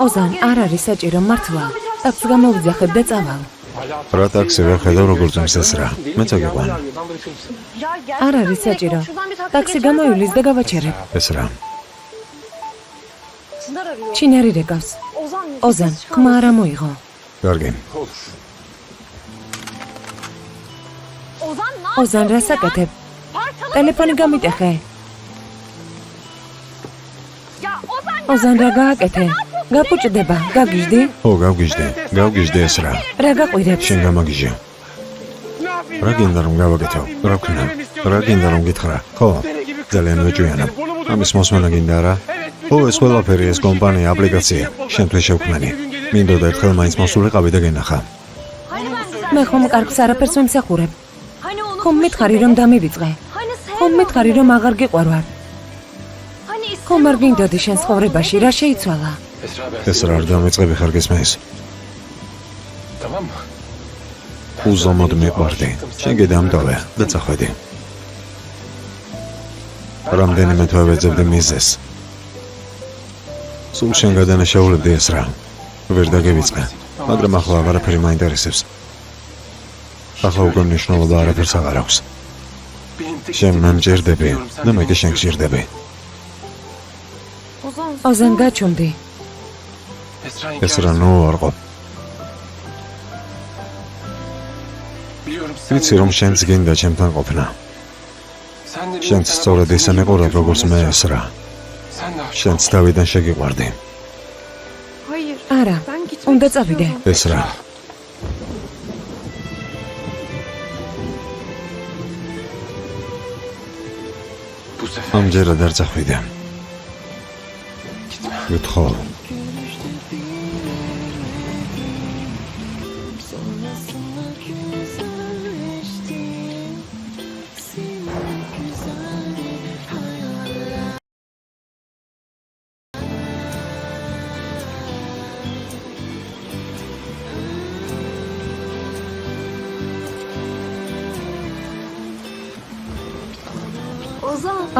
ოზან, არ არის საჭირო მართლა. ტაქსს გამოვიძახებ და წავალ. რა ტაქსი ვერ ხედავ როგორ ძმის ეს რა. მეც აგიყვან. არ არის საჭირო. ტაქსი გამოივლის და გავაჩერებ. ეს რა. ჩინარი რეკავს. ოზან, ხმა არ მოიღო. კარგი. ოზან, რა საკეთებ? ტელეფონი გამიტეხე. ოზან, რა გააკეთე? გაფუჭდება, გაგიჟდი? ო, გავგიჟდი ეს რა. რა გაყვირებს? შენ გამაგიჟე. რა გინდა რომ გავაკეთო? რა ვქნა? რა გინდა რომ გითხრა? ხო, ძალიან ვეჭვიანობ. ამის მოსმენა გინდა რა? ო, ეს ყველაფერი, ეს კომპანია, აპლიკაცია, შენთვის შევქმნანი. მინდოდა ერთხელ მაინც მოსულიყავი და გენახა. მე ხომ კარგს არაფერს ვიმსახურებ. ხომ მითხარი რომ დამივიწყე. ხომ მითხარი რომ აღარ გიყვარვარ. ხომ არ გინდოდი შენ ცხოვრებაში რა შეიცვალა? ეს რა არ დამეწყები ხარ გესმის? უზომოდ მიყვარდი. შენ გედამდოვე და წახვედი. რამდენიმე თვე ვეძებდი მიზეს. სულ შენ გადანაშაულებდი ეს რა. ვერ დაგევიწყე, მაგრამ ახლა აღარაფერი მაინტერესებს. ახლა უკვე მნიშვნელობა არაფერს აღარ აქვს. შენ მან ჯერდები და მე კი შენ გჭირდები. ოზან, გაჩუმდი. ეს რა ნუ არ ყო. ვიცი რომ შენც გინდა ჩემთან ყოფნა. შენც სწორედ ისე მეყურებ როგორც მე ეს რა. შენც თავიდან შეგიყვარდი. არა, უნდა წავიდე. ეს რა. ამჯერად არ წახვიდე. გითხოვ.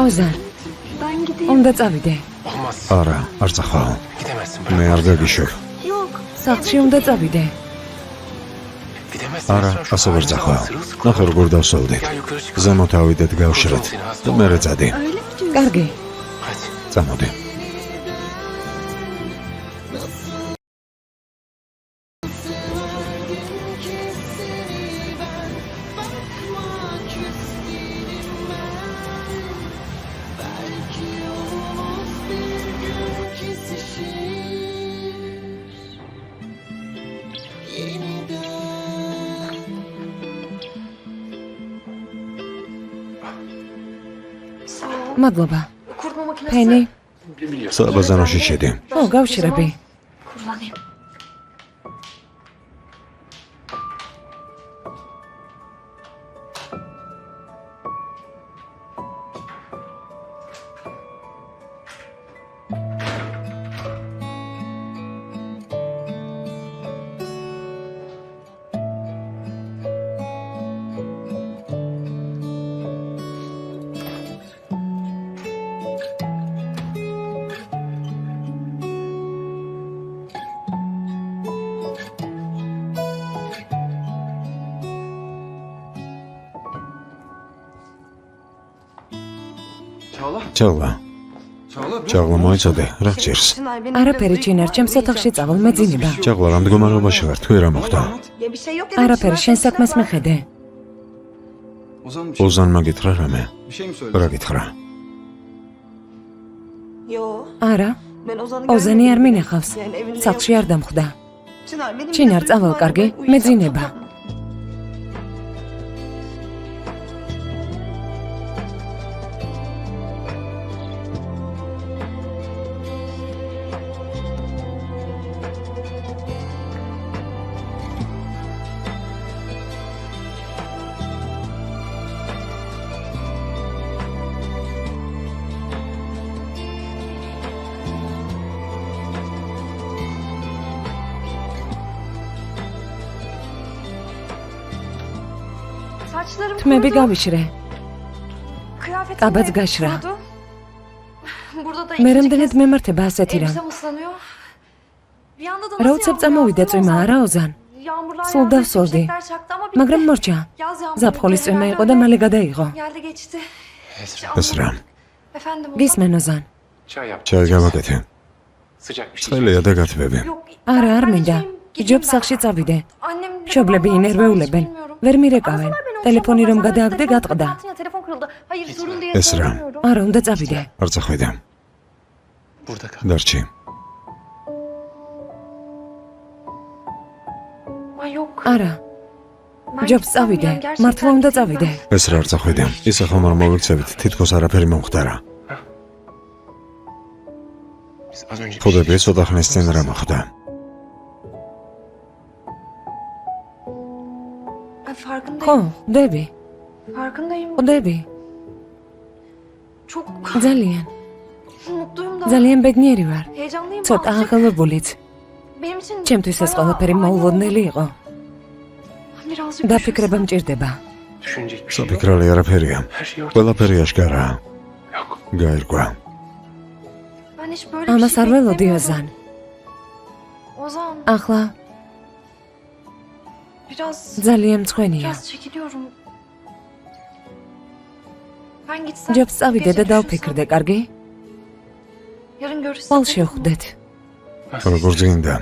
ოზან, უნდა წავიდე. არა, არ წახვალ. მე არ გაგიშვებ. სახლში უნდა წავიდე. არა, ასე ვერ წახვალ. ნახე როგორ დავსვევდით. ზემოთ ავიდეთ გავშრეთ და მერე წადი. კარგი. წამოდი. მადლობა. ფენი. საბაზაროში შედი. ო, გავშრები. ჩაღლა მოიცადე, რა გჭირს? არაფერი ჩინარ, ჩემს ოთახში წავალ, მეძინება. ჩაღლა რა მდგომარეობაში ვარ, თუ რა მოხდა? არაფერი, შენ საქმეს მიხედე. ოზანმა გითხრა რამე? რა გითხრა? არა, ოზანი არ მინახავს. სახლში არ დამხვდა. ჩინარ, წავალ, კარგი, მეძინება. თმები გავიშრე. კაბაც გაშრა. მე რამდენად მემართება ასეთი რამ. რა უცებ წამოვიდა წვიმა არა ოზან? სულ დავსოლდი. მაგრამ მორჩა. ზაფხულის წვიმა იყო და მალე გადაიღო. ეს რა? გისმენ ოზან. ჩაი გავაკეთე. ცხელია და გათბები. არა, არ მინდა. ჯობს სახში წავიდე. მშობლები ინერვეულებენ. ვერ მირეკავენ. ტელეფონი რომ გადააგდე გატყდა. ეს რა? არა, უნდა წავიდე. არ წახვიდე. დარჩი. არა. ჯობს წავიდე. მართლა უნდა წავიდე. ეს რა არ წახვიდე. ისე ხომ არ მოვიქცევით, თითქოს არაფერი მომხდარა. ხოდები ცოტა ხნის წინ რა მოხდა? ხო, დები. დები. ძალიან. ძალიან ბედნიერი ვარ. ცოტა აღელვებულიც. ჩემთვის ეს ყველაფერი მოულოდნელი იყო. დაფიქრება მჭირდება. საფიქრალი არაფერია. ყველაფერი აშკარაა. გაირკვა. ამას არ ველოდი ოზან. ახლა ძალიან მწვენია. ჯობს წავიდე და დავფიქრდე, კარგი? ყოველ შევხვდეთ. როგორც გინდა.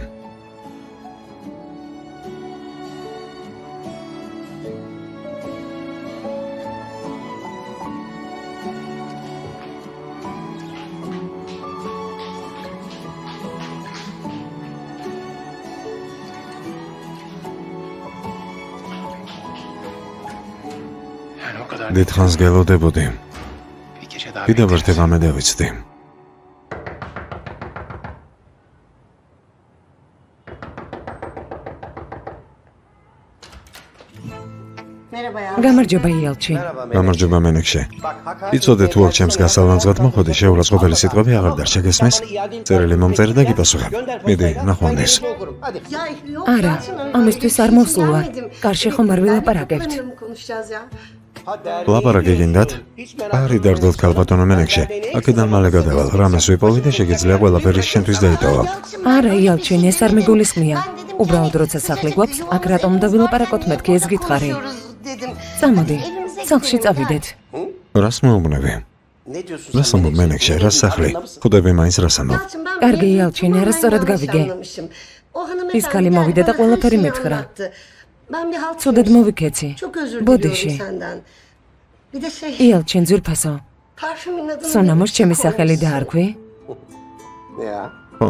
დიდხანს გელოდებოდი. კიდევ ერთი ღამე დავიცდი. გამარჯობა იალჩინ. გამარჯობა მენექშე. იცოდე თუ აქ ჩემს გასალანძღად მოხდი, შეურაცხყოფელი სიტყვები აღარ დარჩა გესმის? წერილი მომწერე და გიპასუხებ. მიდი, ნახვამდის. არა, ამისთვის არ მოსულა. კარში ხომ არ ვილაპარაკებთ. ლაპარაკი გინდათ? არი დარდოთ ქალბატონო მენექშე. აქედან მალე გადავალ, რამეს ვიპოვი და შეგიძლია ყველაფერი შენთვის დაიტოვა. არა, იალჩინ, ეს არ მეგულისხმია. უბრალოდ როცა სახლი გვაქვს, აქ რატომ უნდა ვილაპარაკოთ მეთქი ეს გითხარი. წამოდი, სახლში წავიდეთ. რას მოუბნები? რას ამბობ მენექშე, რას სახლი? ხუდები მაინც რას ამბობ? კარგი იალჩინ, არასწორად გავიგე. ის ქალი მოვიდა და ყველაფერი მეთხრა. ცუდად მოვიქეცი. ბოდიში. იალჩინ ძვირფასო. სუნამოს ჩემი სახელი დაარქვი? ო,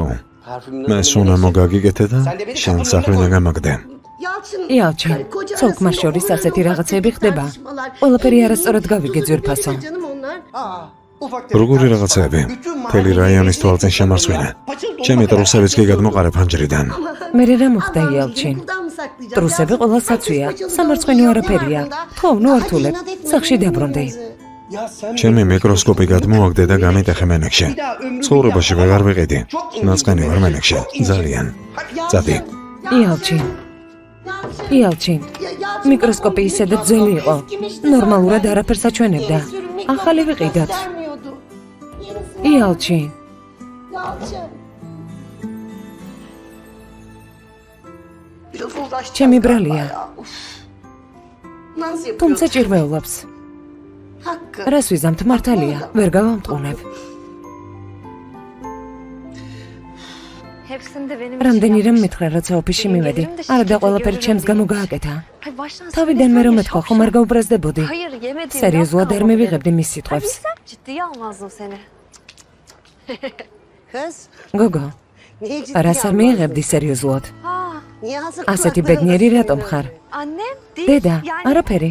მე სუნამო გაგიგეთე და შენ სახლი ნაგამაგდე. იალჩინ, ცოლ-ქმარ შორის ასეთი რაღაცები ხდება. ყველაფერი არასწორად გავიგე ძვირფასო. როგორი რაღაცები? მთელი რაიონის თვალწინ შემარსვენა. ჩემი ტრუსებიც კი გადმოყარე ფანჯრიდან. მე რა მოხდა იალჩინ? ტრუსები ყველა საცვია, სამარცხვინო არაფერია. ხო, ნუ ართულებ, სახში დაბრუნდი. ჩემი მიკროსკოპი გადმოაგდე და გამიტეხე მენექშე. ცხოვრებაში ვეღარ ვიყიდი. ნაწყენი ვარ მენექშე, ძალიან. წადი. იალჩინ, მიკროსკოპი ისედაც ძველი იყო. ნორმალურად არაფერს აჩვენებდა. ახალი ვიყიდათ. იალჩინ. ჩემი ბრალია. თუმცა ჭირვეულობს. რას ვიზამთ, მართალია, ვერ გავამტყუნებ. რამდენი რამ მითხრა, როცა ოფისში მივედი. არა და ყველაფერი ჩემს გამო გააკეთა. თავიდან მე რომ მეთქვა, ხომ არ გაუბრაზდებოდი. სერიოზულად არ მივიღებდი მის სიტყვებს. გოგო, რას არ მიიღებდი სერიოზულად? ასეთი ბედნიერი რატომ ხარ? დედა, არაფერი.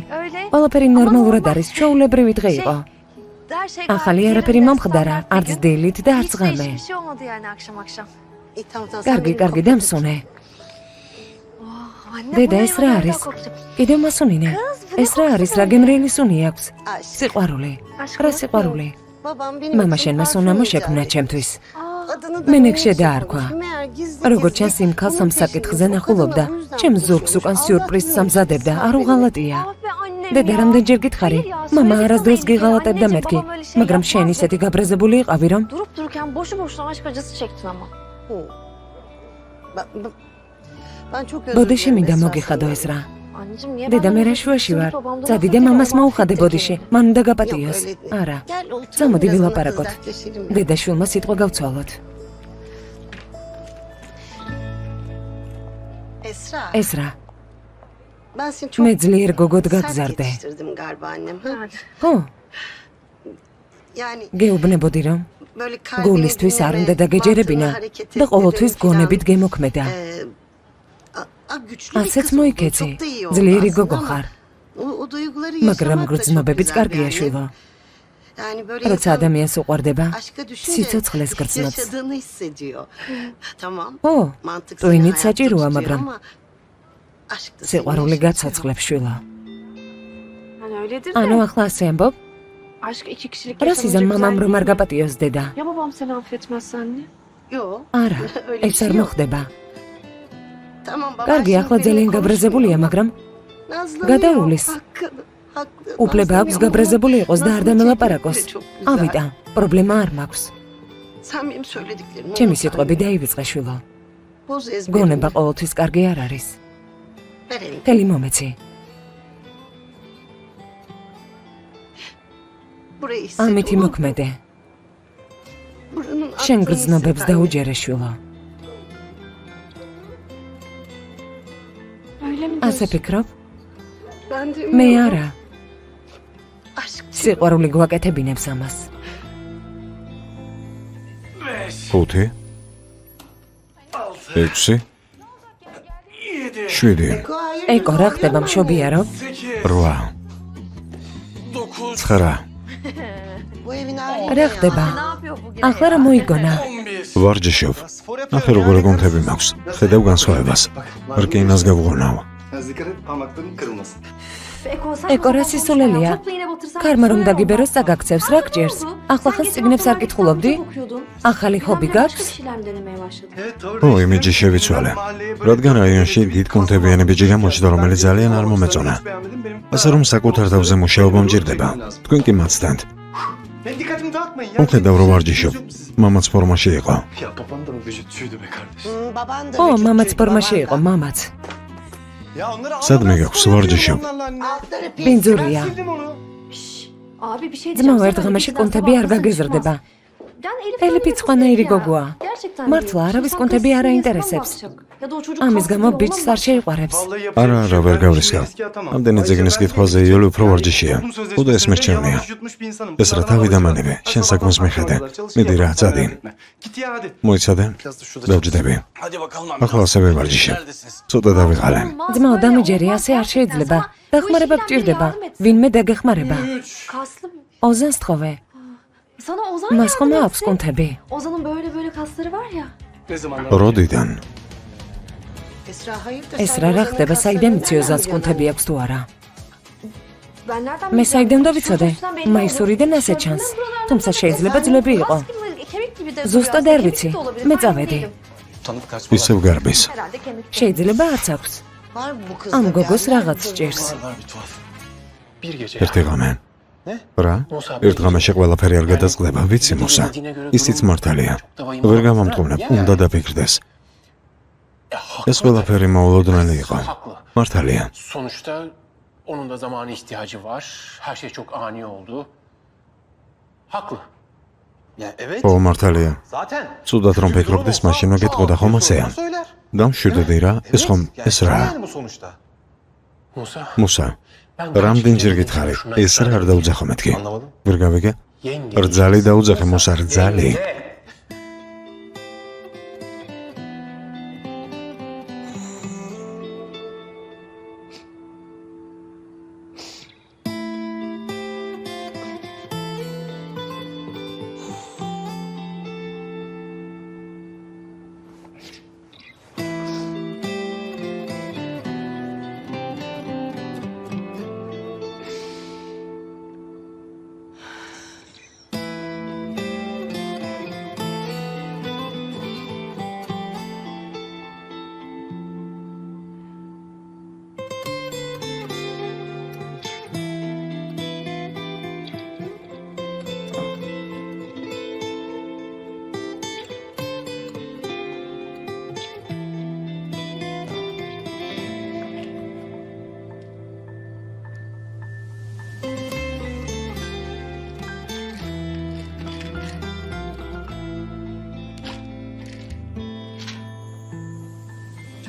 ყველაფერი ნორმალურად არის, ჩვეულებრივი დღე იყო. ახალი არაფერი მომხდარა, არც დილით და არც ღამე. კარგი, დამსუნე. დედა, ეს რა არის? კიდევ მასუნინე. ეს რა არის, რა გემრიელი სუნი აქვს? სიყვარული. რა სიყვარული? მამა შენმა სუნამო შექმნა ჩემთვის. მენექშე დაარქვა. როგორც ჩანს, იმ ქალს ამ საკითხზე ნახულობდა. ჩემს ზურგს უკან სიურპრიზს ამზადებდა, არ უღალატია. დედა რამდენჯერ გითხარი? მამა არასდროს გიღალატებდა მეთქი, მაგრამ შენ ისეთი გაბრაზებული იყავი, რომ Durup dururken boşu boşuna aşk acısı çektin ama. Ben çok özür ბოდიში dilerim მინდა Esra მოგიხადო sana. ეს რა. Anneciğim niye დედა benden მე რა özür შვაში dileyorsun? ვარ. Babamdan წადიდე özür მამას dilerim. მოუხადე ბოდიში. მან უნდა გაპატიოს. Yok, öyle- არა. Gel otur. წამოდი biraz ვილაპარაკოთ. onunla dertleşelim ya. დედა შვილმა სიტყვა გავცვალოთ. Esra. ეს რა. Ben seni çok მე ძლიერ გოგოდ sert გაგზარდე. yetiştirdim galiba annem. Ha? ხო, Yani გეუბნებოდი რომ böyle kalbini გულისთვის არ dinleme, უნდა დაგეჯერებინა mantığını hareket და ყოველთვის ettirmek გონებით falan. გემოქმედა. Güçlü bir ასეც kız oldun, მოიქეცი. çok da iyi oldu ძლიერი aslında გოგო ama ხარ, o duyguları მაგრამ yaşamak da çok გრძნობებიც güzel კარგია yani. შვილო. Yani böyle როცა insan ადამიანს უყვარდება, aşka düşünce სიცოცხლეს გრძნობს. yaşadığını hissediyor. Tamam. ო, Mantık seni ტვინით hayatta საჭიროა, tutuyor მაგრამ ama aşk da seni სიყვარული yaşatıyor. გაცოცხლებს შვილო. Hani öyledir de. ანუ ახლა ასე ამბობ, Aşk iki kişilik რას იზამ yaşanınca მამამ güzel რომ არ değil mi? გაპატიოს დედა? Ya babam seni affetmezse anne? Yo. არა, Öyle bir ეს şey არ yok. მოხდება. Tamam baba. კარგი, şimdi ახლა benimle ძალიან konuşmuyor გაბრაზებულია, ama მაგრამ nazlanıyor, გადაუვლის. haklı. უფლება აქვს Nazlanıyor გაბრაზებული ama იყოს და არ nazlı დამელაპარაკოს. çekmekleri çok güzel. ავიდა, პრობლემა არ მაქვს. Sen benim söylediklerimi ჩემი unut სიტყვები anne. დაივიწყე შვილო. Boz ezberini. გონება ყოველთვის კარგი არ არის. Ver elini. ხელი მომეცი. Burayı ამით hisset. იმოქმედე. Buranın შენ aklını გრძნობებს hisset anne. დაუჯერე შვილო. Öyle mi ასე diyorsun? ფიქრობ? Ben de მე bilmiyorum. არა. Aşk სიყვარული გვაკეთებინებს ამას. 5 6 7 Eko, hayır, ეკო, რა ხდება მშობია რომ? 8 9 Bu evin hali რა ne ya? ხდება? Ne yapıyor bugün? ახლა რა მოიგონა? ვარჯიშობ. ახე როგორ გონთები მაქვს. ხედავ განსხვავებას. რკინას გავღონავ. Dikkat et parmakların kırılmasın. Eko sen ეკო, რა სისულელია? ქარმა რომ დაგიბეროს წაგაქცევს, რა გჭირს? ახლა ხან წიგნებს არ კითხულობდი? ახალი ჰობი გაქვს? Evet doğru. ო, იმიჯი შევიცვალე. რადგან რაიონში დიდ კუნთებიანი ბიჭი გამოჩნდა, რომელიც ძალიან არ მომეწონა. ასე რომ საკუთარ თავზე მუშაობა მჭირდება. თქვენ კი მაცდენთ. Ben dikkatimi dağıtmayın ya. უხედავ რომ ვარჯიშობ. მამაც ფორმაში იყო. Ya baban da mı vücutçuydu be kardeşim? Baban da ო, vücutçuydu, მამაც ფორმაში baban იყო, da. მამაც. Ya onları Sadme yok, sıvarcışım. Altları pis. ბინძურია. Ben sildim onu. Abi bir şey ძმა diyeceğim. ერთ ღამეში კუნთები არ გაგეზრდება. ელიფი წყნაირი გოგოა. მართლა არავის კუნთები არ აინტერესებს. ამის გამო ბიჭს არ შეიყვარებს. Vallahi არა, yapacak არა, ვერ bir şey yok. გავრისკავ. Riske atamam. ამდენი ძეგნის კითხვაზე იოლი უფრო ვარჯიშია. Toplum sözleşmesinde უდო ეს მერჩევნია. yanlış yutmuş bir insanım. ეს რა თავი დამანები, შენ საქმეს მიხედე. მიდი რა, წადი. Git ya hadi. მოიცადე? Biraz da şurada დავჯდები. Hadi bakalım. ახლა ასე ვერ ვარჯიშებ. ცოტა დავიღალე. ძმაო, დამიჯერი, ასე არ შეიძლება. დახმარება გჭირდება. ვინმე დაგეხმარება. Kaslı. ოზანს თხოვე. Sana Ozan მას ხომ yardım აქვს etti. კუნთები? Ozan'ın böyle kasları var ya. Ne zamanlar? როდიდან? Esra hayırdır? ეს sen რა რა Ozan'ın ხდება, საიდან kaslarını იცი ოზანს nereden კუნთები აქვს თუ არა? Ben nereden მე bileceğim? საიდან დავიცოდე? Şurasından belli მაისურიდან oldu. ასე ჩანს. Şuradan თუმცა buradan შეიძლება da- ძვლები იყო. Kas gibi, kemik gibi de ზუსტად duruyor. არ Kemik ვიცი. de olabilir, მე ben წავედი. değilim. Tanıdık kaçmalar. ისევ გარბის. Herhalde kemik. შეიძლება არც აქვს. Var mı bu kızda ამ bir გოგოს haller? რაღაც ჭირს. Var bir tuhaf. Bir gece. ერთი ღამე. Ne? რა? ერთ ღამეში ყველაფერი არ გადაწყდება, ვიცი მოსა. ისიც მართალია. ვერ გამომტყუნებ, უნდა დაფიქრდეს. ეს ყველაფერი მოულოდნელი იყო. Haklı. მართალია. Sonuçta onun da zamana ihtiyacı var. Her şey çok ani oldu. Haklı. Ya evet. ო, მართალია. Zaten. ცუდად რომ ფიქრობდეს, მაშინ მოგეთყოდა ხომ ასეა? Söyler. დამშვიდობდი რა, ეს ხომ ეს რა? Yani bu sonuçta. Musa, მუსა, ben რამდენჯერ გითხარი, ეს რა არ დაუძახო მეთქი? Anlamadım. ვერ გავიგე? Yenge. რძალი დაუძახე მუსა, რძალი.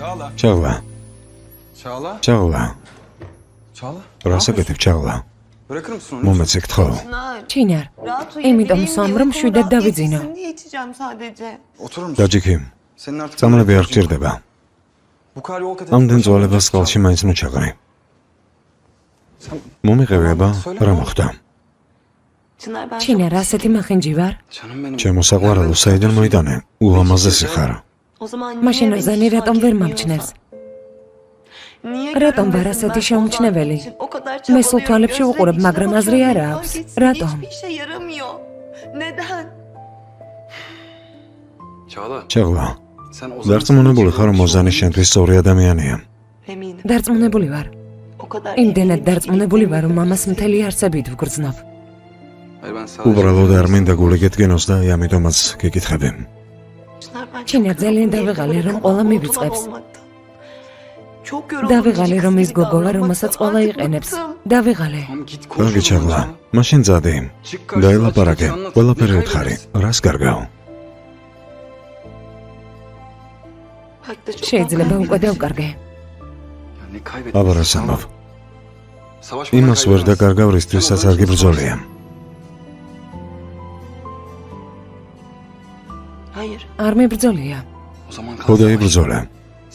ჩაღლა, Çağla. ჩაღლა. Çağla. რასაკეთებ ჩაღლა? Bırakır mısın onu? მომეცე გთხოვ. ჩინარ, Rahat იმიტომ uyuyabileyim სვამ, diye, რომ uykumu შვიდად rahat დავიძინო. geçsin diye içeceğim sadece. Oturur musun? დაჯიქი, Senin artık... წამლები არ გჭირდება. Bu kadar yol kat ამდენ ძვალებას წყალში მაინც მოჩაყრე. Sen... მომიყევი აბა, რა მოხდა? Çınar ben ჩინარ, ასეთი მახინჯი ვარ? Canım benim. ჩემო საყვარელო, საიდან მოიტანე? ულამაზესი ხარ. o zaman მაშინ niye ოზანი beni hiç რატომ fark ვერ etmiyorsun? მომჩნევს? Niye რატომ ვარ görünmesin ასეთი ben შეუმჩნეველი? Ozan için o kadar მე სულ çabalıyorum, თვალებში gözüne ვუყურებ, içine მაგრამ აზრი bakıyorum, არა fark აქვს. etsin. რატომ? Hiçbir işe yaramıyor. Neden? Çağla. ჩაღლა, Sen Ozan'ın... დარწმუნებული ხარ, რომ ოზანი შენთვის სწორი ადამიანია. Eminim. დარწმუნებული ვარ. O kadar იმდენად eminim ki დარწმუნებული ვარ, რომ მამას მთელი არსებით ვგრძნობ. Hayır ben sadece... უბრალოდ არ მინდა გული გედგენოს და ამიტომაც გეკითხები. Çınar, ben ჩინარ, çok ძალიან yoruldum. დავიღალე, Evde რომ bırakamam, ყველა ortadan მივიწყებს. olmaktan. Çok yoruldum. დავიღალე, რომ ის Gıcık გოგო ვარ, gibi რომელსაც davranmaktan. ყველა Artık იყენებს. bıktım. დავიღალე. Tamam git konuş. კარგი o zaman ჩაღლა, canım. მაშინ ძადი. Çık karşıma, დაელაპარაკე, açıkça anlat. ყველაფერი Ne უთხარი. kaybedersin? რას კარგავ? Belki de çok შეიძლება უკვე kaybettim. დავკარგე. Ya ne kaybettin? აბა რას ამბობ? Savaşmadan იმას ვერ kaybedemezsin. დაკარგავ, რისთვისაც არ გიბრძოლია. Hayır. არ მიბრძოლია. O zaman kal ხო savaş. დაიბრძოლე.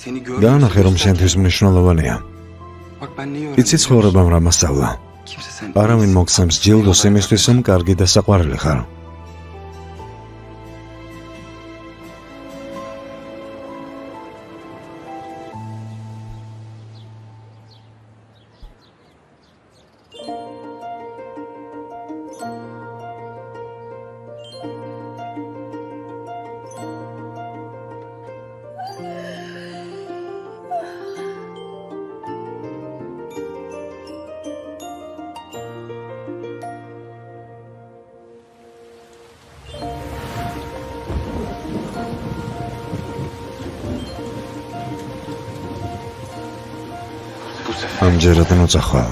Seni görmek დაანახე, რომ istiyorsan- შენთვის მნიშვნელოვანია. Bak ben neyi იცი öğrendim? ცხოვრებამ რა მასწავლა. Kimse sen... არავინ მოგცემს ჯილდოს იმისთვის, რომ კარგი და საყვარელი ხარ. Bu sefer ამჯერად მოწახვალ.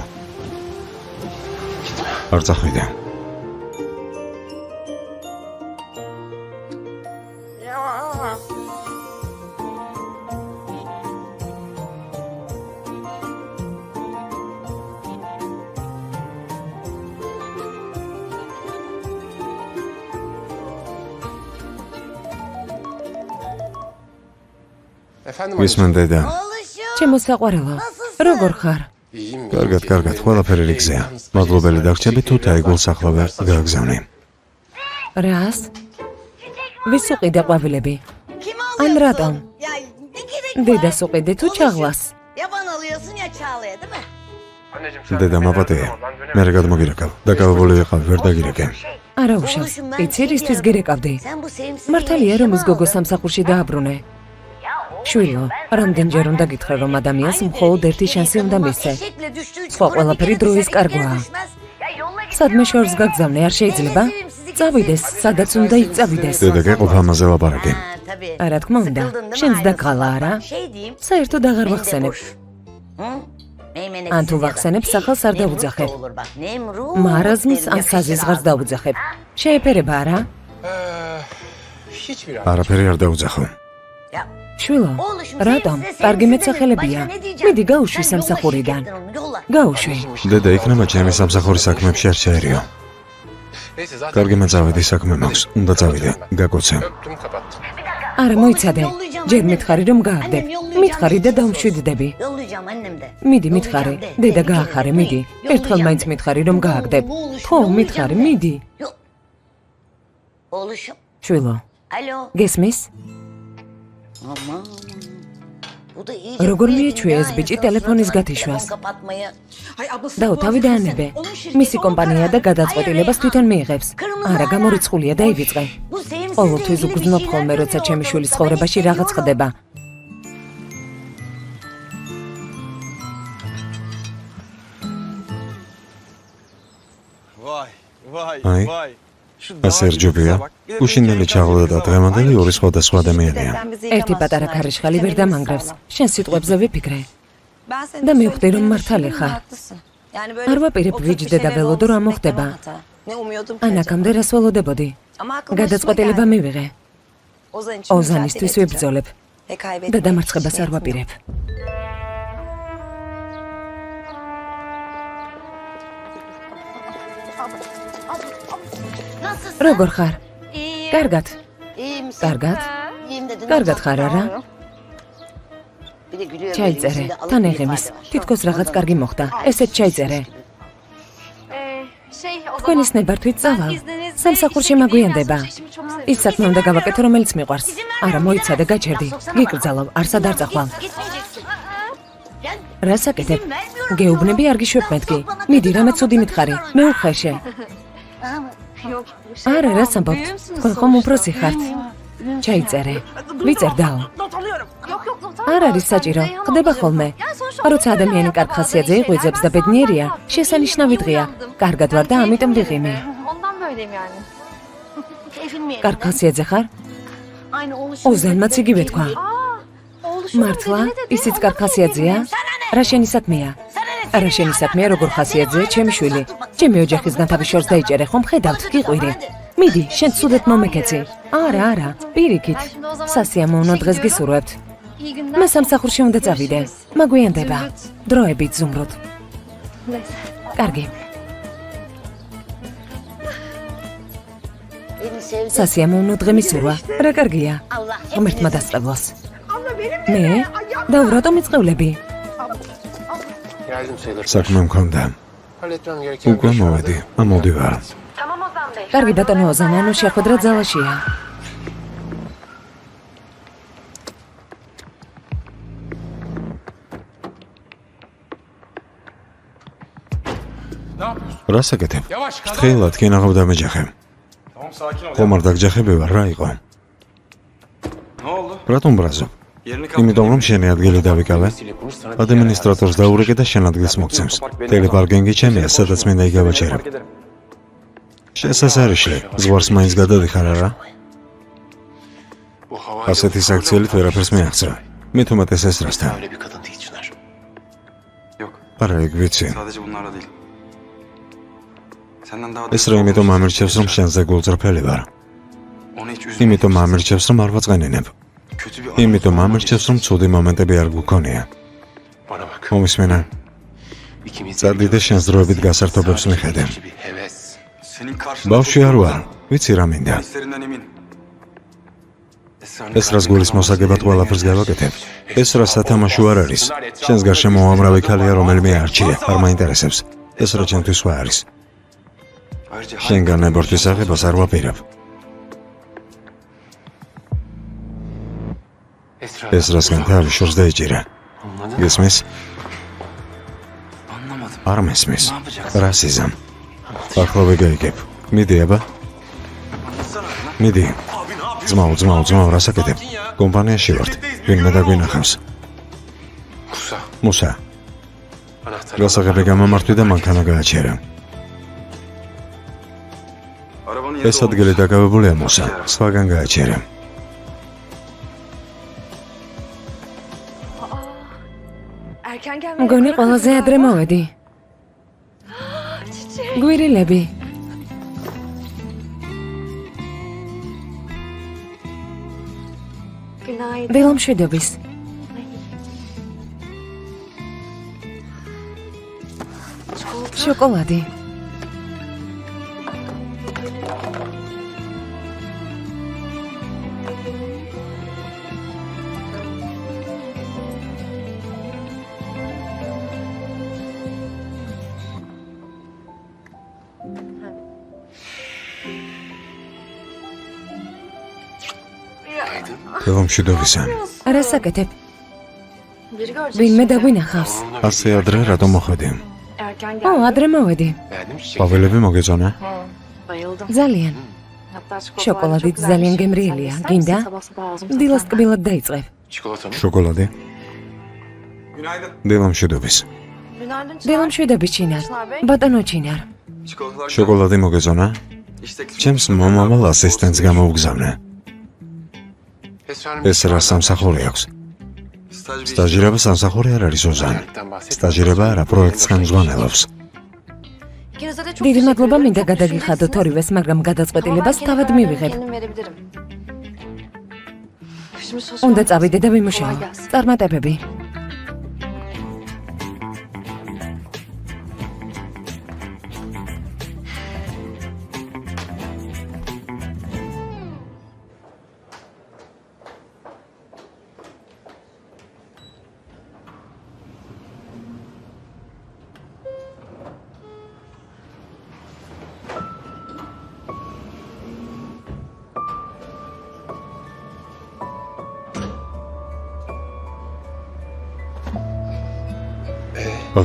არ წახვიდე. Efendim ვისმენ დედა. ჩემო საყვარელო, როგორ ხარ? İyiyim. კარგად, კარგად, ყველაფერი რიგზეა. მადლობელი დაგჭები თუ თაიგულს ახლავე გააგზავნე. რას? ვის უყიდე ყვავილები? Kim An alıyorsun? radom. Ya ne gerek var? დედას უყიდე თუ ჩაღლას? Ya bana alıyorsun ya Çağla'ya değil mi? დედა მაპატეა. მე რა გადმოგირეკავ. დაკავებული ვიყავ, ვერ დაგირეკე. არა უშავს. იცი რისთვის გირეკავდი? Sen bu sevimsiz მართალია რომ ის გოგო სამსახურში დააბრუნე. შვილო, რამდენჯერ უნდა გითხრე რომ ადამიანს მხოლოდ ერთი შანსი უნდა მისცე. სხვა ყველაფერი დროის კარგვაა. სადმე შორს გაგზავნე არ შეიძლება? წავიდეს, სადაც უნდა იქ წავიდეს. დედა გეყოფ ამაზე ლაპარაკი. არა თქმა უნდა, შენს დაკალა არა? საერთოდ აღარ ვახსენებ. An tu vახსენებ, სახელს არ დაუძახებ. მარაზმს ან საზიზღარს დაუძახებ. შეეფერება არა? Hiçbir არაფერი არ დაუძახო. შვილო, რატომ? კარგი მეცახელებია. მიდი გაუშვი სამსახურიდან. გაუშვი. დედა იქნება ჩემი სამსახურის საქმეებში არ შეერიო. Neyse zaten... კარგი მეწავედი საქმე მაქვს. უნდა წავიდე. გაკოცე. Öptüm kapattım. არა მოიცადე. ჯერ მითხარი რომ გააგდებ. მითხარი და დავმშვიდდები. Yollayacağım annem de. მიდი მითხარი. დედა გაახარე, მიდი. ერთხელ მაინც მითხარი რომ გააგდებ. ხო, მითხარი, მიდი. Oğluşum. შვილო, Alo. გესმის? Aman. Bu da iyice როგორ buraya მიეჩვია ეს bina ბიჭი yapıyor. ტელეფონის Suratına გათიშვას? telefon kapatmayı. დაუთავი დაანებე. მისი კომპანია და გადაწყვეტილებას თვითონ მიიღებს. არა, გამორიცხულია, დაივიწყე. Bu sevimsizle ყოველთვის ilgili bir უგრძნობ şeyler ხოლმე, როცა görüyor ჩემი orada. შვილის Bana ცხოვრებაში hiç რაღაც diyorum. ხდება. Vay, vay, Ay. vay. Şu ასე რჯობია. უშინელი ჩაღლა და დღევანდელი ორი სხვადასხვა ადამიანია. ერთი პატარა ქარიშხალი ვერ დამანგრევს. შენ სიტყვებზე ვიფიქრე. და მივხვდი რომ მართალი ხარ. არ ვაპირებ ვიჯდე და ველოდო რა მოხდება. ან აქამდე რას ველოდებოდი. გადაწყვეტილება მივიღე. ოზანისთვის ვიბრძოლებ. და დამარცხებას არ ვაპირებ. როგორ ხარ? კარგად. İyi misin? კარგად. İyiyim dedin. კარგად ხარ არა? Bir de gülüyor. ჩაიწერე. böyle, თან alıp bir ეღემის. ifade var. თითქოს რაღაც კარგი მოხდა. ესეც ჩაიწერე. თქვენის ნებართვით წავალ. სამსახურში მაგვიანდება. ის საქმე უნდა გავაკეთო, რომელიც მიყვარს. არა, მოიცადე, გაჩერდი. გიკრძალავ, არსად არ წახვალ. Gitmeyeceksin. Gel. რას აკეთებ? გეუბნები არ გიშვებ მეთქი. მიდი, რამე ცუდი მითხარი. მე უხეშე. არა, რას ამბობთ? თქვენ ხომ უფროსი ხართ? ჩაიწერე. ვიწერდაო. არ არის საჭირო. ხდება ხოლმე. როცა ადამიანი კარგ ხასიათზე იღვიძებს და ბედნიერია, შესანიშნავი დღეა. კარგად ვარ და ამიტომ ვიღიმე. Ondan böyleyim yani. Keyfin mi yerinde? კარგ ხასიათზე ხარ? Aynı oluşum. უზენმაც იგივე თქვა. მართლა, ისიც კარგ ხასიათზეა? რა შენი საქმეა? რა შენი საქმეა, როგორ ხასიათზეა, ჩემი შვილი? ჩემი ოჯახისგან თავის შორს დაიჭერე, ხომ ხედავთ, გიყვირე. მიდი, შენ ცუდად მომეკეცი. არა, პირიქით. სასიამოვნო დღეს გისურვებთ. İyi günler. მე სამსახურში უნდა წავიდე. მაგვიანდება. დროებით ზუმროთ. კარგი. Beni sevdi. სასიამოვნო დღე მისურვა. რა კარგია. Allah hep ღმერთმა დასწრებლოს. მე? და ურატო მიწყევლები. Geldim sayılır. საქმე მქონდა. Halletmem gereken უკვე მოვედი. ამოდივარ. კარგი ბატონო ოზანანო შეხვედრა ძალაშია. Ne yapıyorsun? რას აკეთებ? Yavaş kadar. თხილად კინაღავ დამეჯახე. Tamam sakin ol. ხომ არ დაგჯახები ვარ, რა იყო? Ne oldu? რატომ ბრაზობ? Yerini იმიტომ რომ შენი ადგილი დავიკავე. ადმინისტრატორს დაურეკე და შენ ადგილს მოგცემს. ტელეპარკინგი ჩემია, სადაც მინდა იგავაჩერებ. შესასარიშლე, ზღვარს მაინც გადადიხარ არა? Bu hava ასეთი საქციელით ვერაფერს მიაღწევ. მით უმეტეს ეს რასთან. öyle bir kadın değil Çınar. Yok. არა, იქ ვიცი. Sadece bunlarla değil. Senden daha ეს რა იმიტომ ამირჩევს, რომ შენზე გულწრფელი ვარ. Onu hiç üzme. იმიტომ ამირჩევს, რომ არ ვაწყენინებ. Kötü bir იმიტომ ამირჩევს, რომ ცუდი მომენტები არ გქონია. Bana bak. მომისმენა, İkimiz წადი და შენს დროებით გასართობებს მიხედე. bir heves. Senin karşında ბავშვი არ ვარ, ვიცი რა მინდა. hislerinden emin. ეს რას გულის მოსაგებად ყველაფერს გავაკეთებ. ეს რა სათამაშო არ არის. შენს გარშემო უამრავი ქალია, რომელიმე არჩია, არ მაინტერესებს. ეს რა ჩემთვის სხვა არის. Ayrıca შენგან ნებორთვის აღებას არ ვაპირებ. Esra. ეს რასგან თავი შორს დაიჭირა. Anladın mı? გესმის? anlamadım. არ მესმის. Ne yapacaksın? რა სიზამ? ახლა ვეგაიგებ. მიდი აბა, Anlatsana lan. მიდი. Abi ne yapıyorsun? ძმაო, რას აკეთებ? კომპანიაში ვართ. ვინმე დაგვინახავს. Musa. მუსა, Anahtarı. გასაღები გამამართვი და მანქანა გააჩერა. Arabanın ეს ადგილი დაკავებულია მუსა, სხვაგან გააჩერა. Erken gelmeye მგონი ყველაზე ადრე მოვედი. გვირილები. Günaydın. დილამშვიდობის. შოკოლადი. დილამშვიდობისა. რას აკეთებ? Biri görecek. ვინმე დაგვინახავს. ასე ადრე რატომ მოხვედი? Erken ო, geldi. ადრე მოვედი. Beğendin mi çiçeği? ყვავილები მოგეწონა? Bayıldım. ძალიან. Hatta შოკოლადით çok ძალიან güzelmiş. გემრიელია. Sen de ister გინდა? misin? Sabah sabah ağzım დილას tatar. კბილად დაიწყებ. Çikolata mı? შოკოლადი? Günaydın. დილამშვიდობის. Günaydın Çınar. დილამშვიდობის ჩინარ. Çınar Bey. ბატონო ჩინარ. Çikolatalar. შოკოლადი მოგეწონა? İş teklifi. ჩემს მომავალ ასისტენტს გამოუგზავნე. Esra'nın ეს რა სამსახური აქვს? Staj bir iş. სტაჟირება სამსახური არ არის ოზან. hayattan bahset. სტაჟირება არა, პროექტს ხელმძღვანელობს. İkinize de çok დიდი teşekkür მადლობა, ederim. მინდა Çok გადაგიხადოთ düşüncelisiniz. ორივეს, მაგრამ Ama ben გადაწყვეტილებას kendi თავად kararımı მივიღებ. kendim verebilirim. Şimdi sos. უნდა წავიდე და ვიმუშაო. წარმატებები.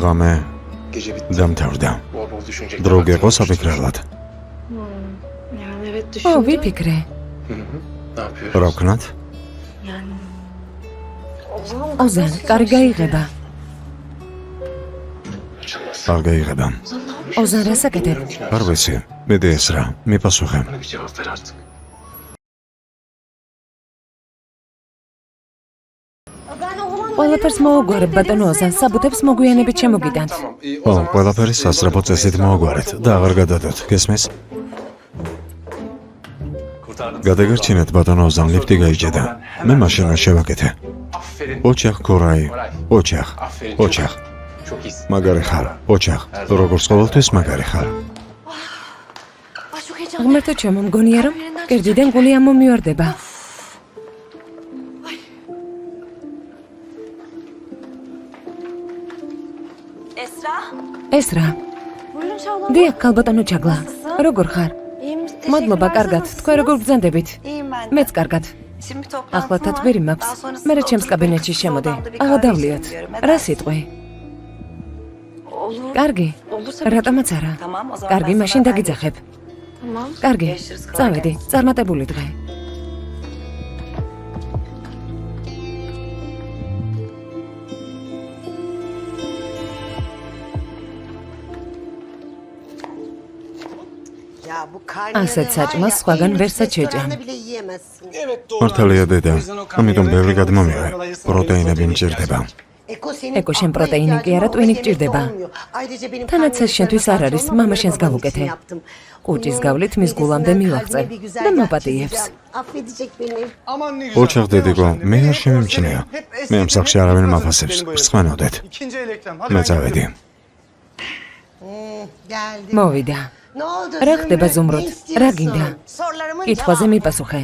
ღამე Gece bitti. დამთავრდა. Bol bol düşünecek. დრო გეყო საფიქრებლად. Yani evet ო, düşündüm. ვიფიქრე. Ne yapıyoruz? რა ვქნათ? Yani. ოზან, კარი გაიღება. არ გაიღება. ოზან, რას აკეთებ? არ ვიცი. მედი ეს რა, მიპასუხე. Bana bir cevap ver artık. ყველაფერს მოუგვარებ, ბატონო ოზან, საბუთებს მოგვიანებით შემოგიტანთ. Tamam. ო, ყველაფერი სასწრაფო წესით მოაგვარეთ და აღარ გადადოთ. გესმის? Kurtardın. გადაგერჩინეთ ბატონო ოზან, ლიფტი გაიჭედა. მე მაშინა შევაკეთე. Aferin. ოჩახ გორაი. ოჩახ. Aferin. ოჩახ. Çok iyisin. მაგარი ხარ. ოჩახ. როგორც ყოველთვის მაგარი ხარ. Ay çok heyecanlı. ღმერთო ჩემო, მგონია რომ კერძიდან გული ამომივარდება. Esra. ეს რა? Buyurun Şahlan. დიახ, ქალბატონო ჩაგლა. როგორ ხარ? İyiyim. მადლობა, კარგად. თქვენ როგორ გრძანდებით? İyiyim ben de. მეც კარგად. Şimdi bir toplantım ახლა var. თათბირი Daha მაქვს. sonrasında მე ჩემს oturup კაბინეტში solda შემოდე. bir აღა kahve დავლიოთ. içelim diyorum. რა Eder სიტყვი? Olur. კარგი. Olur tabii. რატომაც არა? Tamam o zaman. კარგი, ben მაშინ sana დაგიძახებ. Tamam. კარგი. Görüşürüz, kolay წავედი. gelsin. წარმატებული დღე. Ya bu karnıyarığı Aset saçma, var ya, სხვაგან en ვერ lüks საჩეჭა. restoranda bile yiyemezsin. მართალია დედა. ამიტომ ბევრი გადმომიღე. პროტეინები მჭირდება. Eko, შენ პროტეინი კი არა, ტვინი გჭირდება. თანაც ეს შენთვის არ არის, მამა შენს გავუკეთე. კუჭის გავლით მის გულამდე მივაღწე და მოპატიებს. ოჩახ დედიკო, მე არ შემემჩნეა. მე ამ სახში არავინ მაფასებს. რცხმენოდეთ. მე წავედი. მოვიდა. რა ხდება ზუმრუდ? რა გინდა? კითხვაზე მიპასუხე.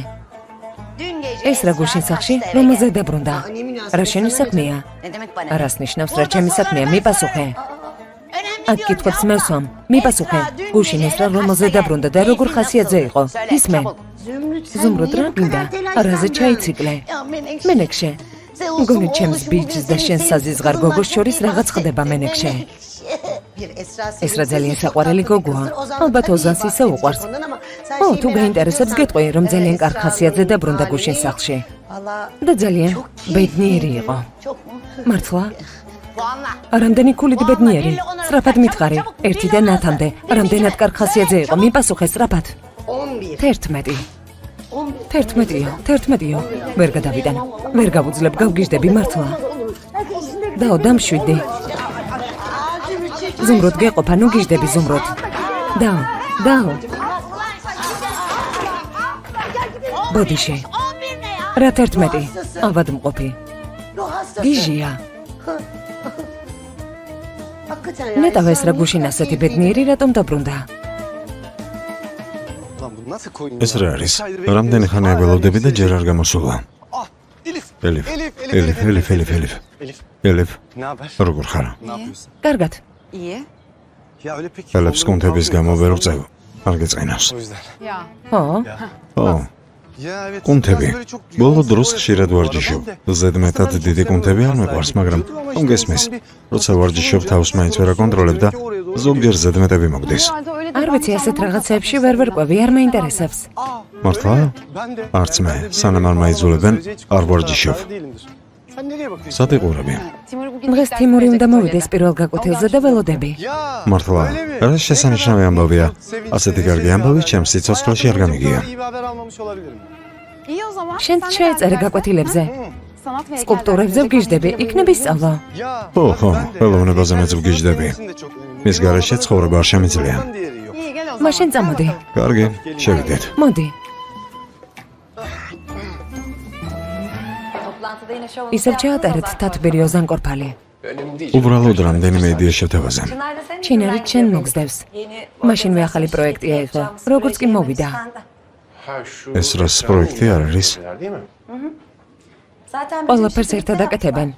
ეს რა გუშინ სახში, რომელზე დაბრუნდა? რა შენი საქმეა? Ne demek bana? რას ნიშნავს რა ჩემი საქმეა? მიპასუხე. აქ კითხვებს მევსვამ. მიპასუხე. გუშინ ეს რა რომელზე დაბრუნდა და როგორ ხასიათზე იყო? ისმენ. ზუმრუდ რა გინდა? რაზე ჩაიციკლე? მენექშე. მგონი ჩემს ბიჭს და შენ საზიზღარ გოგოს შორის რაღაც ხდება მენექშე. ეს რა ძალიან საყვარელი გოგოა. ალბათ ოზანს ისე უყვარს. ო, თუ გაინტერესებს გეტყვი, რომ ძალიან კარგ ხასიათზე დაბრუნდა გუშინ სახლში. და ძალიან ბედნიერი იყო. მართლა? რამდენი ქულით ბედნიერი? სწრაფად მითხარი. 1-დან 10-მდე. რამდენად კარგ ხასიათზე იყო? მიპასუხე სწრაფად. 11. 11-ო. ვერ გადავიდან. ვერ გავუძლებ, გავგიჟდები მართლა. დაო, დამშვიდი. ზუმრუდ გეყოფა, ნუ გიჟდები ზუმრუდ. დაო. ბოდიში. რა 11? ავადმყოფი. გიჟია. ნეტავ ეს რა გუშინ ასეთი ბედნიერი რატომ დაბრუნდა? ეს რა არის? რამდენი ხანია ველოდები და ჯერ არ გამოსულა. ელიფ. როგორ ხარ? კარგად. İyi. ელიფს კუნთების გამო ვერ ვწევ. არ გეწყინავს. ო, კუნთები. ბოლო დროს ხშირად ვარჯიშობ. ზედმეტად დიდი კუნთები არ მეყვარს, მაგრამ რომ გესმის, როცა ვარჯიშობ თავს მაინც ვერ აკონტროლებ და ზოგჯერ ზედმეტები მოგდის. არ ვიცი ასეთ რაღაცებში ვერ ვერკვევი, არ მაინტერესებს. მართლა? არც მე, სანამ არ მაიძულებენ, არ ვარჯიშობ. სად იყურები? დღეს თიმური უნდა მოვიდეს პირველ გაკვეთილზე და ველოდები. მართლა, რა შესანიშნავი ამბავია. ასეთი კარგი ამბავი ჩემს სიცოცხლეში არ გამიგია. შენ შეეწერე გაკვეთილებზე. სკულპტურებზე ვგიჟდები, იქნები სწავლა. ხო, ხელოვნებაზე მეც ვგიჟდები. მის გარეშე ცხოვრება არ შემიძლია. მაშინ წამოდი. კარგი, შევიდეთ. მოდი. Toplantıda yine şovunu ისევ ჩაატარეთ თათბირი ოზან კორფალი. უბრალოდ რამდენიმე იდეა შევთავაზე. ჩინარი ჩვენ მოგზდევს. მაშინვე ახალი პროექტი აიღო, როგორც კი მოვიდა. ეს რას პროექტი არ არის? ყველაფერს ერთად აკეთებენ.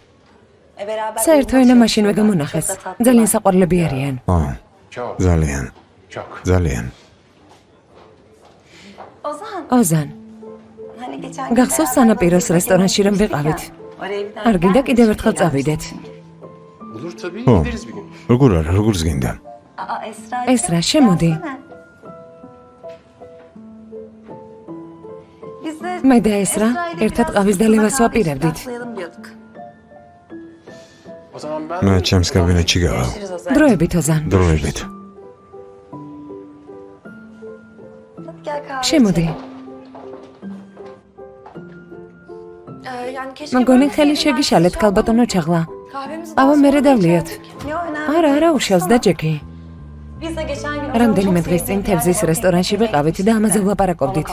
საერთო ენა მაშინვე გამონახეს. ძალიან საყვარლები არიან. ძალიან. ძალიან. ოზან, გახსოვს სანაპიროს რესტორანში რომ ვიყავით? არ გინდა კიდევ ერთხელ წავიდეთ? ო, როგორ არა, როგორც გინდა. ესრა, შემოდი. მე და ესრა ერთად ყავის დალევას ვაპირებდით. მე ჩემს კაბინეტში გავალ. დროებით, ოზან. დროებით. შემოდი. მგონი ხელი შეგიშალეთ ქალბატონო ჩაღლა. ყავა მერე დავლიოთ. არა, უშავს დაჯექი. რამდენიმე დღის წინ თევზის რესტორანში ვიყავით და ამაზე ვლაპარაკობდით.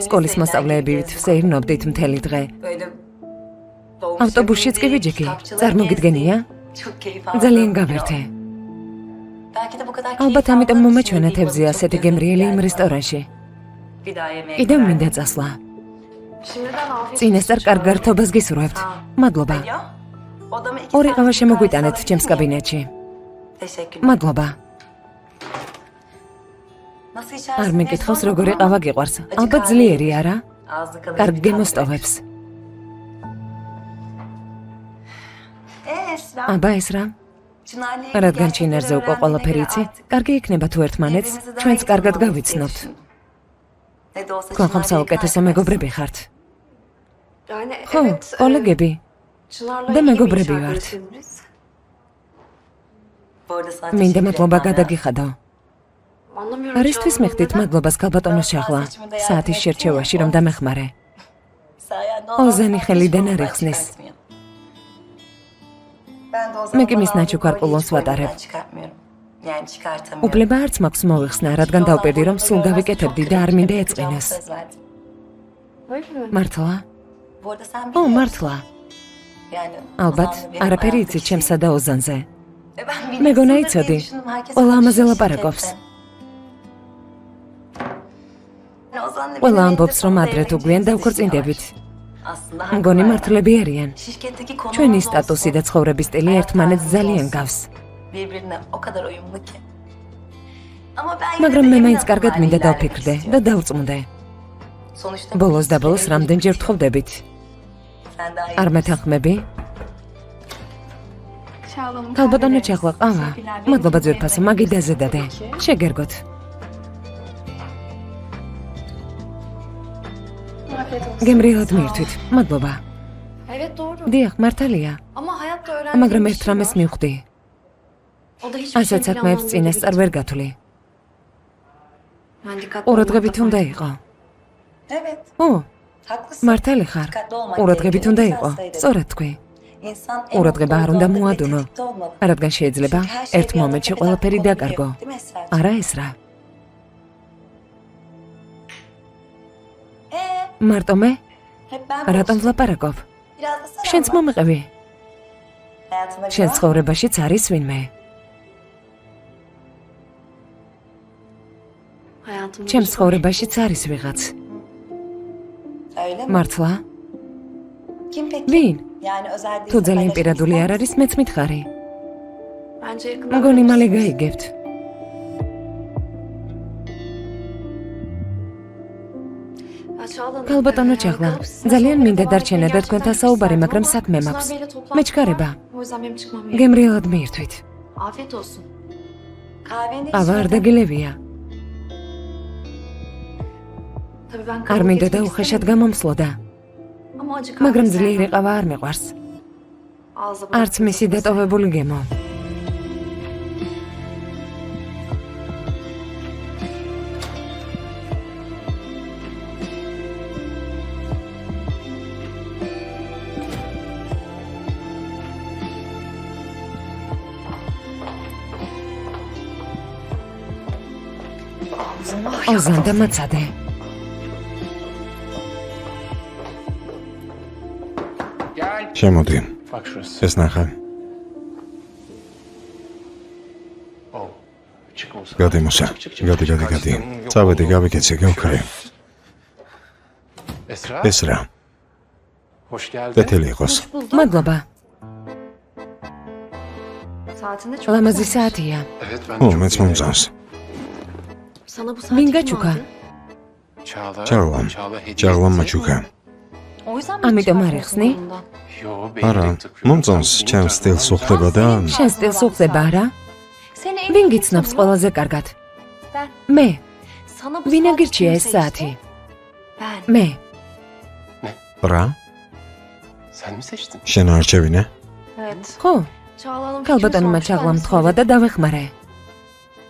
სკოლის მოსწავლეებით ვსეირნობდით მთელი დღე. ავტობუსშიც კი ვიჯექი. წარმოგიდგენია? ძალიან გავერთე. ალბათ ამიტომ მომეჩვენა თევზი ასეთი გემრიელი იმ რესტორანში. კიდევ მინდა წასვლა. წინასწარ კარგ გართობას გისურვებთ. მადლობა. ორი ყავა შემოგვიტანეთ ჩემს კაბინეტში. მადლობა. არ მეკითხავს როგორი ყავა გიყვარს. ალბათ ძლიერი არა? კარგ გემოსტოვებს. აბა ესრა? რადგან ჩინარზე უკვე ყველაფერი იცი, კარგი იქნება თუ ერთმანეთს ჩვენც კარგად გავიცნობთ. თქვენ ხომ საუკეთესო მეგობრები ხართ? ხო, კოლეგები და მეგობრები ვართ. მინდა მადლობა გადაგიხადო. არისთვის მიხდით მადლობას ქალბატონოს ჩაღლა, საათის შერჩევაში რომ დამეხმარე. ოზანი ხელიდან არ იხსნის. მე კი მის ნაჩუქარ ვატარებ. უფლება არც მაქვს მოვიხსნა, რადგან დავპირდი რომ სულ გავიკეთებდი და არ მინდა ეწყინოს. მართლა? ო, მართლა. ალბათ, არაფერი იცით ჩემსა და ოზანზე. მეგონა იცოდი, ყველა ამაზე ლაპარაკობს. ყველა ამბობს, რომ ადრე თუ გვიან დავქორწინდებით. მგონი მართლები არიან. ჩვენი სტატუსი და ცხოვრების სტილი ერთმანეთს ძალიან გავს. მაგრამ მე მაინც კარგად მინდა დავფიქრდე და დავწმუნდე. ბოლოს და ბოლოს რამდენჯერ ვთხოვდებით. არ მეთანხმები? ქალბატონო ჩაღლა ყავა. მადლობა ძვირფასო, მაგიდაზე დადე. შეგერგოთ. გემრიელად მირთვით. მადლობა. დიახ, მართალია. მაგრამ ერთ რამეს მივხვდი. ასეთ საქმეებს წინასწარ ვერ გათვლი. ყურადღებით უნდა იყო. ო, მართალი ხარ. ყურადღებით უნდა იყო. სწორად თქვი. ყურადღება არ უნდა მოადუნო. რადგან შეიძლება ერთ მომენტში ყველაფერი დაკარგო. არა ესრა. მარტო მე? რატომ ვლაპარაკობ? შენც მომიყევი. შენ ცხოვრებაშიც არის ვინმე. ჩემს ცხოვრებაშიც არის ვიღაც. მართლა? ვინ? თუ ძალიან პირადული არ არის, მეც მითხარი. მგონი მალე გაიგებთ. ქალბატონო ჩაღლა, ძალიან მინდა დარჩენა და თქვენთან საუბარი, მაგრამ საქმე მაქვს. მეჩქარება. გემრიელად მიირთვით. ყავა არ დაგილევია. არ მინდა და უხეშად გამომსვლოდა. მაგრამ ძლიერი ყავა არ მიყვარს. არც მისი დატოვებული გემო. ოზან და მაცადე. შემოდი, Bak şurası. ეს ნახე. Oh. Çık Musa. გადი მუსა. გადი. წავედი, გავიქეცე, გევქრე. Esra. ეს რა? Hoş geldin. კეთილი იყოს. მადლობა. Saatinde çok ლამაზი güzelmiş. საათია. Evet ben ო, çok მეც beğendim. მომწონს. Sana bu saati ვინ kim გაჩუქა? aldı? Çağla. ჭარლამ. Çağla hediye ჭარლამ etti. მაჩუქა. O yüzden mi Ამიტომ hiç არ bakmıyorsun იხსნი? ondan? Yo, benim არა, de tıkıyor. მომწონს Benim ჩემს Çağla'dan სტილს daha- უხდება და შენ სტილს უხდება არა? Seni en ვინ iyi გიცნობს kim ყველაზე კარგად? Ben. მე. Sana bu ვინ saati აგირჩია kim ეს seçti? საათი? Ben. მე. რა? Sen mi seçtin? შენ არჩევინე? Evet. ხო? Çağla'nın ქალბატონმა sormuş, ben ჩაღლამ de თქვა და დავეხმარე.